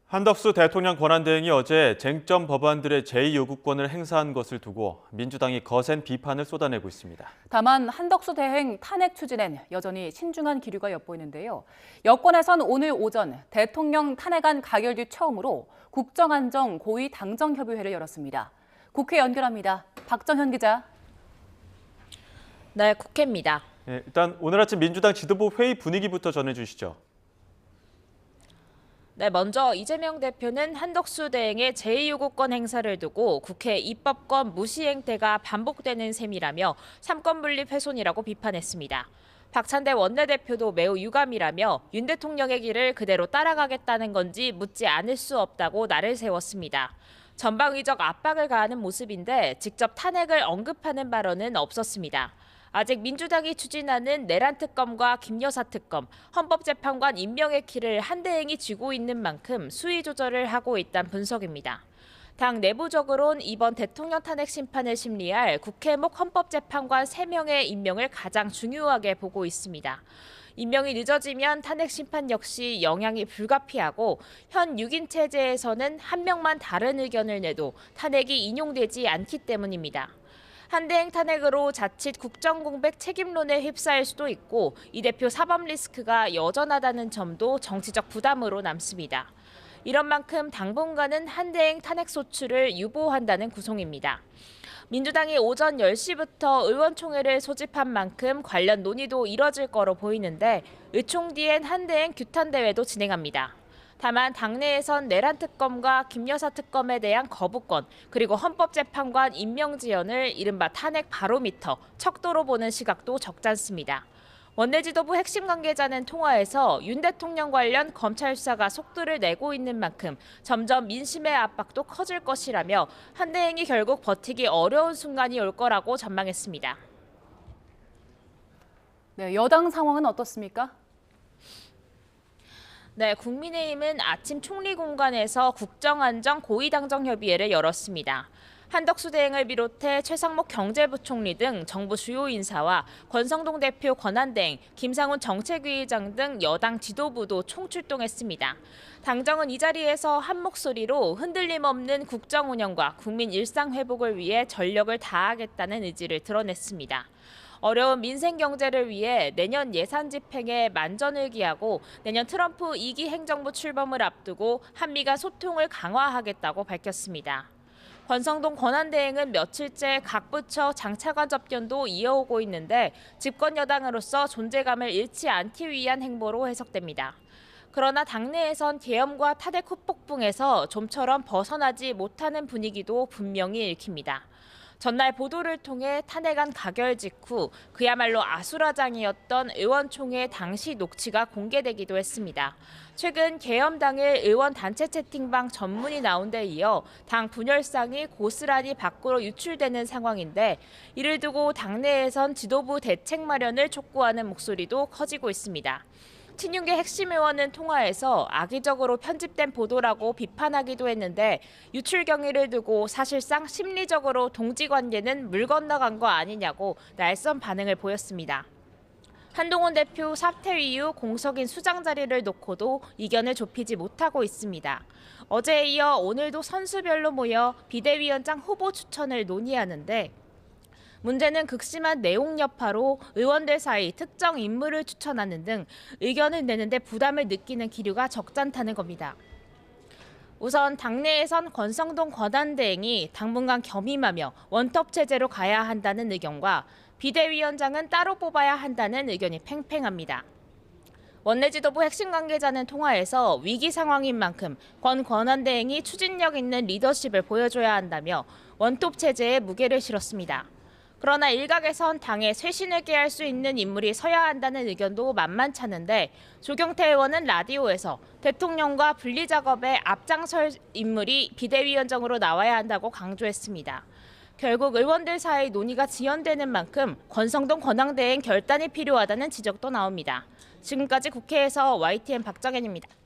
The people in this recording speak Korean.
한덕수 대통령 권한대행이 어제 쟁점 법안들의 제2요구권을 행사한 것을 두고 민주당이 거센 비판을 쏟아내고 있습니다. 다만 한덕수 대행 탄핵 추진엔 여전히 신중한 기류가 엿보이는데요. 여권에선 오늘 오전 대통령 탄핵안 가결 뒤 처음으로 국정안정 고위 당정협의회를 열었습니다. 국회 연결합니다. 박정현 기자. 네, 국회입니다. 일단 오늘 아침 민주당 지도부 회의 분위기부터 전해주시죠. 네, 먼저 이재명 대표는 한덕수 대행의 제2요구권 행사를 두고 국회 입법권 무시 행태가 반복되는 셈이라며 삼권 분립 훼손이라고 비판했습니다. 박찬대 원내대표도 매우 유감이라며 윤 대통령의 길을 그대로 따라가겠다는 건지 묻지 않을 수 없다고 날을 세웠습니다. 전방위적 압박을 가하는 모습인데 직접 탄핵을 언급하는 발언은 없었습니다. 아직 민주당이 추진하는 내란 특검과 김여사 특검, 헌법재판관 임명의 키를 한 대행이 쥐고 있는 만큼 수위 조절을 하고 있다는 분석입니다. 당 내부적으론 이번 대통령 탄핵 심판을 심리할 국회목 헌법재판관 3명의 임명을 가장 중요하게 보고 있습니다. 임명이 늦어지면 탄핵 심판 역시 영향이 불가피하고 현 6인 체제에서는 한 명만 다른 의견을 내도 탄핵이 인용되지 않기 때문입니다. 한대행 탄핵으로 자칫 국정공백 책임론에 휩싸일 수도 있고 이 대표 사법 리스크가 여전하다는 점도 정치적 부담으로 남습니다. 이런 만큼 당분간은 한대행 탄핵 소추를 유보한다는 구성입니다. 민주당이 오전 10시부터 의원총회를 소집한 만큼 관련 논의도 이뤄질 거로 보이는데 의총 뒤엔 한대행 규탄대회도 진행합니다. 다만 당내에선 내란 특검과 김여사 특검에 대한 거부권 그리고 헌법재판관 임명 지연을 이른바 탄핵 바로미터, 척도로 보는 시각도 적잖습니다. 원내 지도부 핵심 관계자는 통화에서 윤 대통령 관련 검찰 수사가 속도를 내고 있는 만큼 점점 민심의 압박도 커질 것이라며 한대행이 결국 버티기 어려운 순간이 올 거라고 전망했습니다. 네, 여당 상황은 어떻습니까? 네, 국민의힘은 아침 총리공관에서 국정안정 고위당정협의회를 열었습니다. 한덕수 대행을 비롯해 최상목 경제부총리 등 정부 주요 인사와 권성동 대표 권한대행, 김상훈 정책위의장 등 여당 지도부도 총출동했습니다. 당정은 이 자리에서 한 목소리로 흔들림 없는 국정 운영과 국민 일상 회복을 위해 전력을 다하겠다는 의지를 드러냈습니다. 어려운 민생 경제를 위해 내년 예산 집행에 만전을 기하고 내년 트럼프 2기 행정부 출범을 앞두고 한미 간 소통을 강화하겠다고 밝혔습니다. 권성동 권한대행은 며칠째 각 부처 장차관 접견도 이어오고 있는데 집권 여당으로서 존재감을 잃지 않기 위한 행보로 해석됩니다. 그러나 당내에선 계엄과 탄핵 후폭풍에서 좀처럼 벗어나지 못하는 분위기도 분명히 읽힙니다. 전날 보도를 통해 탄핵안 가결 직후 그야말로 아수라장이었던 의원총회 당시 녹취가 공개되기도 했습니다. 최근 계엄 당일 의원 단체 채팅방 전문이 나온 데 이어 당 분열상이 고스란히 밖으로 유출되는 상황인데 이를 두고 당내에선 지도부 대책 마련을 촉구하는 목소리도 커지고 있습니다. 친윤계 핵심 의원은 통화에서 악의적으로 편집된 보도라고 비판하기도 했는데 유출 경위를 두고 사실상 심리적으로 동지관계는 물 건너간 거 아니냐고 날선 반응을 보였습니다. 한동훈 대표 사퇴 이후 공석인 수장 자리를 놓고도 이견을 좁히지 못하고 있습니다. 어제에 이어 오늘도 선수별로 모여 비대위원장 후보 추천을 논의하는데 문제는 극심한 내용 여파로 의원들 사이 특정 인물을 추천하는 등 의견을 내는데 부담을 느끼는 기류가 적잖다는 겁니다. 우선 당내에선 권성동 권한대행이 당분간 겸임하며 원톱 체제로 가야 한다는 의견과 비대위원장은 따로 뽑아야 한다는 의견이 팽팽합니다. 원내 지도부 핵심 관계자는 통화에서 위기 상황인 만큼 권한대행이 추진력 있는 리더십을 보여줘야 한다며 원톱 체제에 무게를 실었습니다. 그러나 일각에선 당에 쇄신을 꾀할 수 있는 인물이 서야 한다는 의견도 만만찮은데 조경태 의원은 라디오에서 대통령과 분리 작업에 앞장설 인물이 비대위원장으로 나와야 한다고 강조했습니다. 결국 의원들 사이 논의가 지연되는 만큼 권성동 권한대행 결단이 필요하다는 지적도 나옵니다. 지금까지 국회에서 YTN 박정현입니다.